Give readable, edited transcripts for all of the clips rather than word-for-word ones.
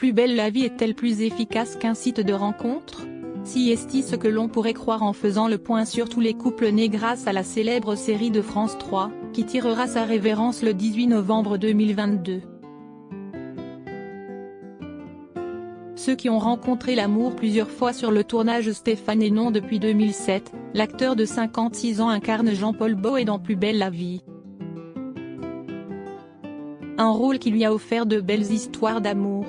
Plus belle la vie est-elle plus efficace qu'un site de rencontre? Si est ce que l'on pourrait croire en faisant le point sur tous les couples nés grâce à la célèbre série de France 3, qui tirera sa révérence le 18 novembre 2022. Ceux qui ont rencontré l'amour plusieurs fois sur le tournage. Stéphane Hénon. Depuis 2007, l'acteur de 56 ans incarne Jean-Paul Boët dans Plus belle la vie. Un rôle qui lui a offert de belles histoires d'amour.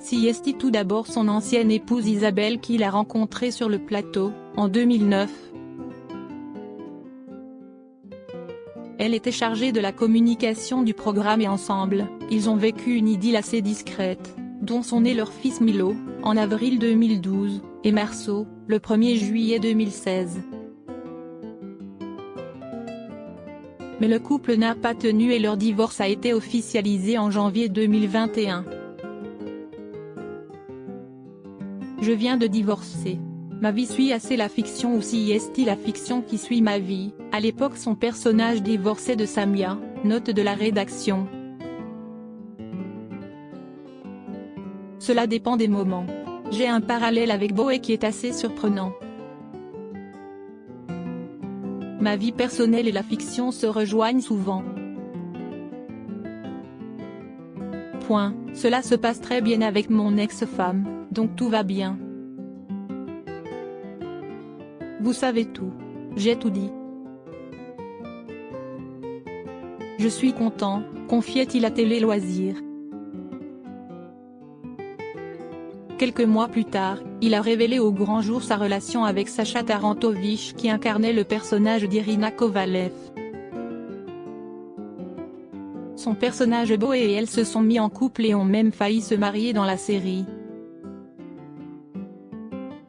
Si est tout d'abord son ancienne épouse Isabelle qu'il a rencontrée sur le plateau, en 2009. Elle était chargée de la communication du programme et ensemble, ils ont vécu une idylle assez discrète, dont sont nés leur fils Milo, en avril 2012, et Marceau, le 1er juillet 2016. Mais le couple n'a pas tenu et leur divorce a été officialisé en janvier 2021. Je viens de divorcer. Ma vie suit assez la fiction ou si est-il la fiction qui suit ma vie. À l'époque son personnage divorçait de Samia, note de la rédaction. Cela dépend des moments. J'ai un parallèle avec Boët qui est assez surprenant. Ma vie personnelle et la fiction se rejoignent souvent. Point. Cela se passe très bien avec mon ex-femme, donc tout va bien. Vous savez tout. J'ai tout dit. Je suis content, confiait-il à Télé Loisirs. Quelques mois plus tard, il a révélé au grand jour sa relation avec Sacha Tarantovich qui incarnait le personnage d'Irina Kovalev. Son personnage Boët et elle se sont mis en couple et ont même failli se marier dans la série.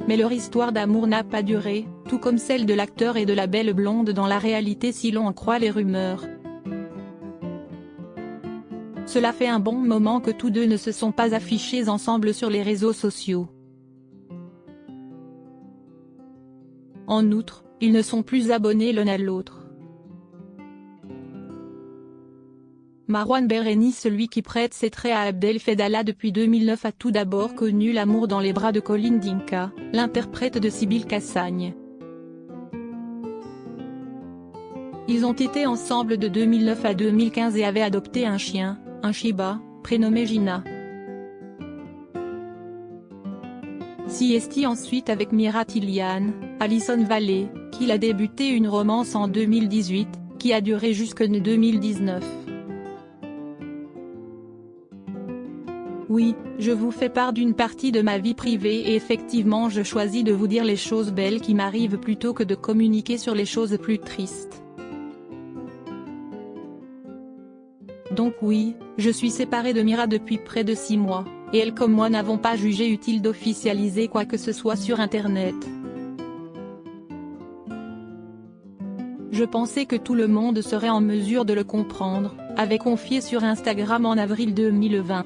Mais leur histoire d'amour n'a pas duré, tout comme celle de l'acteur et de la belle blonde dans la réalité si l'on en croit les rumeurs. Cela fait un bon moment que tous deux ne se sont pas affichés ensemble sur les réseaux sociaux. En outre, ils ne sont plus abonnés l'un à l'autre. Marouane Bereni, celui qui prête ses traits à Abdel Fedallah depuis 2009, a tout d'abord connu l'amour dans les bras de Colin Dinka, l'interprète de Sybille Cassagne. Ils ont été ensemble de 2009 à 2015 et avaient adopté un chien, un Shiba, prénommé Gina. Si est ensuite avec Mira Tilian, Alison Vallée, qu'il a débuté une romance en 2018, qui a duré jusqu'en 2019. Oui, je vous fais part d'une partie de ma vie privée et effectivement je choisis de vous dire les choses belles qui m'arrivent plutôt que de communiquer sur les choses plus tristes. Donc oui, je suis séparée de Mira depuis près de 6 mois, et elle comme moi n'avons pas jugé utile d'officialiser quoi que ce soit sur Internet. Je pensais que tout le monde serait en mesure de le comprendre, avait confié sur Instagram en avril 2020.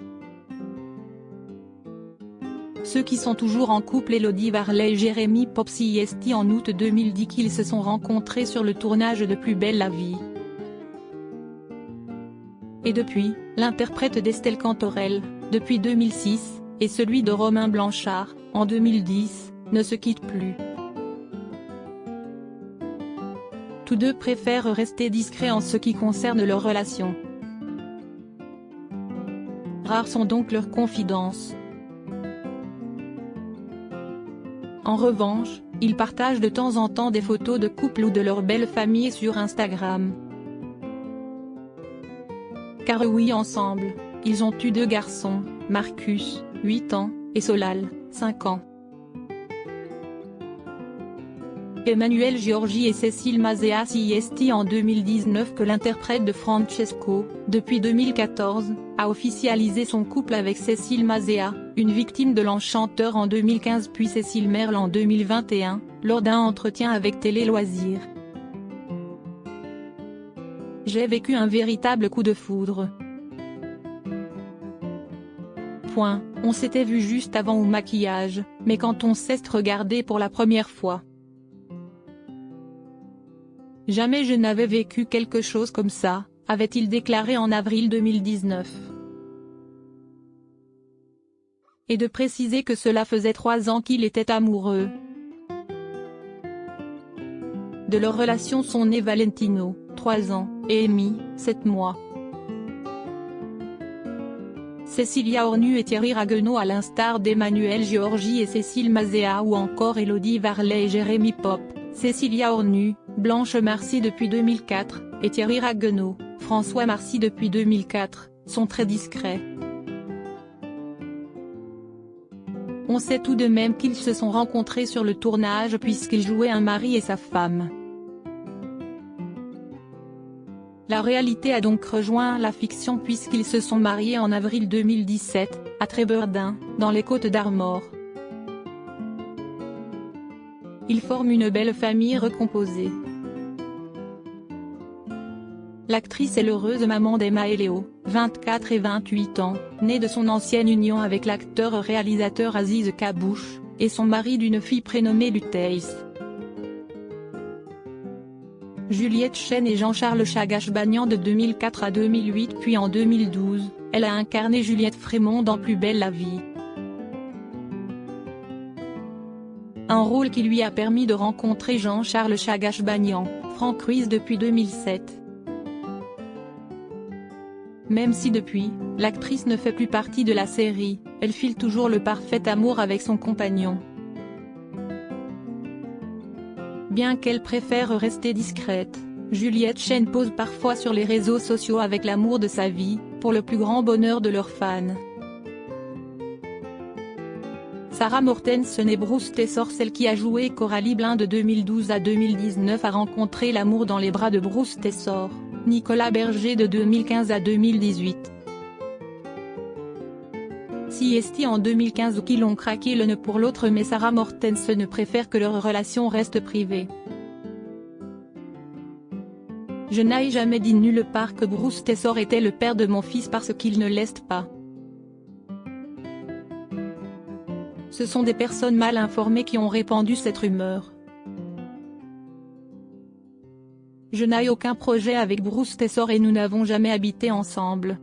Ceux qui sont toujours en couple, Elodie Varlet et Jérémy Popsi en août 2010 qu'ils se sont rencontrés sur le tournage de Plus belle la vie. Et depuis, l'interprète d'Estelle Cantorel, depuis 2006, et celui de Romain Blanchard, en 2010, ne se quittent plus. Tous deux préfèrent rester discrets en ce qui concerne leur relation. Rares sont donc leurs confidences. En revanche, ils partagent de temps en temps des photos de couple ou de leur belle famille sur Instagram. Car oui, ensemble, ils ont eu 2 garçons, Marcus, 8 ans, et Solal, 5 ans. Emmanuel Giorgi et Cécile Mazea. Si est en 2019 que l'interprète de Francesco, depuis 2014, a officialisé son couple avec Cécile Mazea, une victime de l'enchanteur en 2015 puis Cécile Merle en 2021, lors d'un entretien avec Télé Loisirs. J'ai vécu un véritable coup de foudre. Point. On s'était vu juste avant au maquillage, mais quand on s'est regardé pour la première fois. Jamais je n'avais vécu quelque chose comme ça, avait-il déclaré en avril 2019. Et de préciser que cela faisait 3 ans qu'il était amoureux. De leur relation sont nés Valentino, 3 ans, et Amy, 7 mois. Cécilia Hornu et Thierry Ragueneau à l'instar d'Emmanuel Giorgi et Cécile Mazea ou encore Élodie Varlet et Jérémy Pop, Cécilia Hornu, Blanche Marcy depuis 2004, et Thierry Ragueneau, François Marcy depuis 2004, sont très discrets. On sait tout de même qu'ils se sont rencontrés sur le tournage puisqu'ils jouaient un mari et sa femme. La réalité a donc rejoint la fiction puisqu'ils se sont mariés en avril 2017, à Trébeurdin, dans les Côtes-d'Armor. Ils forment une belle famille recomposée. L'actrice est l'heureuse maman d'Emma et Léo, 24 et 28 ans, née de son ancienne union avec l'acteur-réalisateur Aziz Kabouche, et son mari d'une fille prénommée Luteis. Juliette Chen et Jean-Charles Chagache-Bagnan de 2004 à 2008 puis en 2012, elle a incarné Juliette Frémont dans Plus belle la vie. Un rôle qui lui a permis de rencontrer Jean-Charles Chagache-Bagnan, Franck Ruiz depuis 2007. Même si depuis, l'actrice ne fait plus partie de la série, elle file toujours le parfait amour avec son compagnon. Bien qu'elle préfère rester discrète, Juliette Chen pose parfois sur les réseaux sociaux avec l'amour de sa vie, pour le plus grand bonheur de leurs fans. Sarah Mortensen et Bruce Tessor, celle qui a joué Coralie Blin de 2012 à 2019 a rencontré l'amour dans les bras de Bruce Tessor, Nicolas Berger de 2015 à 2018. CST en 2015 ou qui l'ont craqué l'un pour l'autre mais Sarah Mortensen préfère que leur relation reste privée. Je n'ai jamais dit nulle part que Bruce Tessor était le père de mon fils parce qu'il ne l'est pas. Ce sont des personnes mal informées qui ont répandu cette rumeur. Je n'ai aucun projet avec Bruce Tessor et nous n'avons jamais habité ensemble.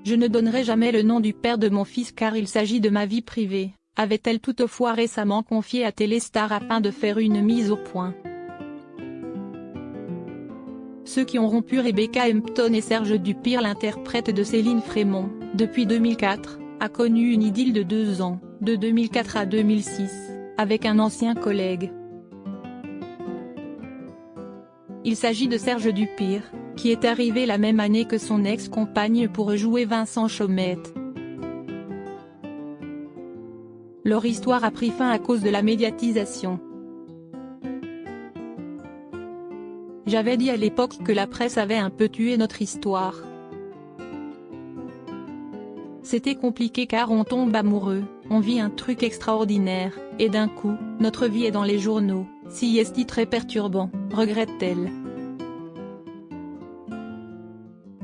Je ne donnerai jamais le nom du père de mon fils car il s'agit de ma vie privée, avait-elle toutefois récemment confié à Téléstar afin de faire une mise au point. Ceux qui ont rompu Rebecca Hampton et Serge Dupire, l'interprète de Céline Frémont, depuis 2004, a connu une idylle de 2 ans, de 2004 à 2006, avec un ancien collègue. Il s'agit de Serge Dupire, qui est arrivé la même année que son ex-compagne pour jouer Vincent Chaumette. Leur histoire a pris fin à cause de la médiatisation. J'avais dit à l'époque que la presse avait un peu tué notre histoire. C'était compliqué car on tombe amoureux, on vit un truc extraordinaire, et d'un coup, notre vie est dans les journaux, si est très perturbant, regrette-t-elle.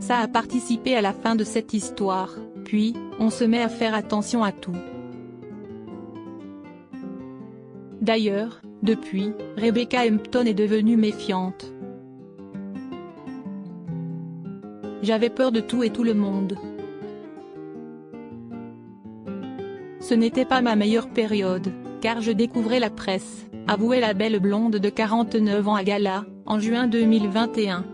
Ça a participé à la fin de cette histoire, puis, on se met à faire attention à tout. D'ailleurs, depuis, Rebecca Hampton est devenue méfiante. J'avais peur de tout et tout le monde. Ce n'était pas ma meilleure période, car je découvrais la presse, avouait la belle blonde de 49 ans à Gala, en juin 2021.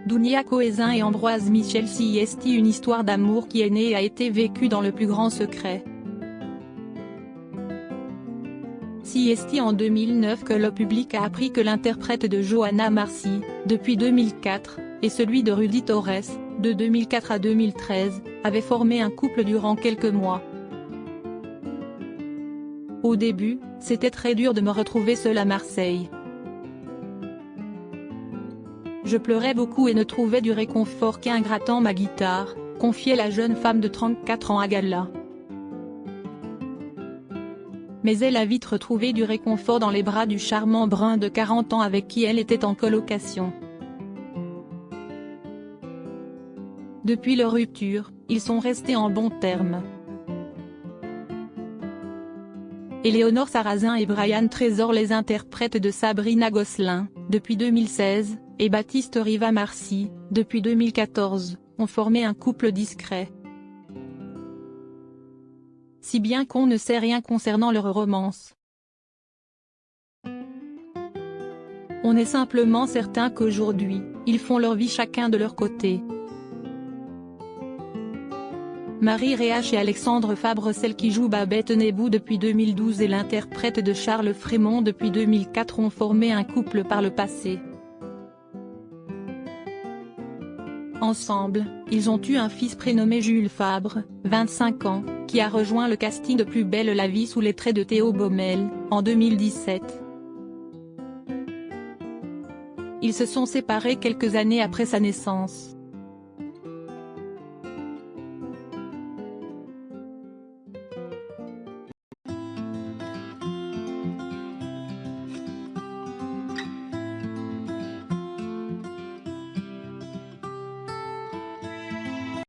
Dounia Cohézin et Ambroise Michel CST, une histoire d'amour qui est née et a été vécue dans le plus grand secret. CST en 2009 que le public a appris que l'interprète de Johanna Marcy, depuis 2004, et celui de Rudy Torres, de 2004 à 2013, avaient formé un couple durant quelques mois. Au début, c'était très dur de me retrouver seule à Marseille. Je pleurais beaucoup et ne trouvais du réconfort qu'en grattant ma guitare, confiait la jeune femme de 34 ans à Gala. Mais elle a vite retrouvé du réconfort dans les bras du charmant brun de 40 ans avec qui elle était en colocation. Depuis leur rupture, ils sont restés en bons termes. Éléonore Sarrazin et Brian Trésor, les interprètes de Sabrina Gosselin, depuis 2016, et Baptiste Riva-Marcy, depuis 2014, ont formé un couple discret. Si bien qu'on ne sait rien concernant leur romance. On est simplement certain qu'aujourd'hui, ils font leur vie chacun de leur côté. Marie Réach et Alexandre Fabre, celle qui joue Babette Nebou depuis 2012 et l'interprète de Charles Frémont depuis 2004, ont formé un couple par le passé. Ensemble, ils ont eu un fils prénommé Jules Fabre, 25 ans, qui a rejoint le casting de Plus belle la vie sous les traits de Théo Baumel, en 2017. Ils se sont séparés quelques années après sa naissance.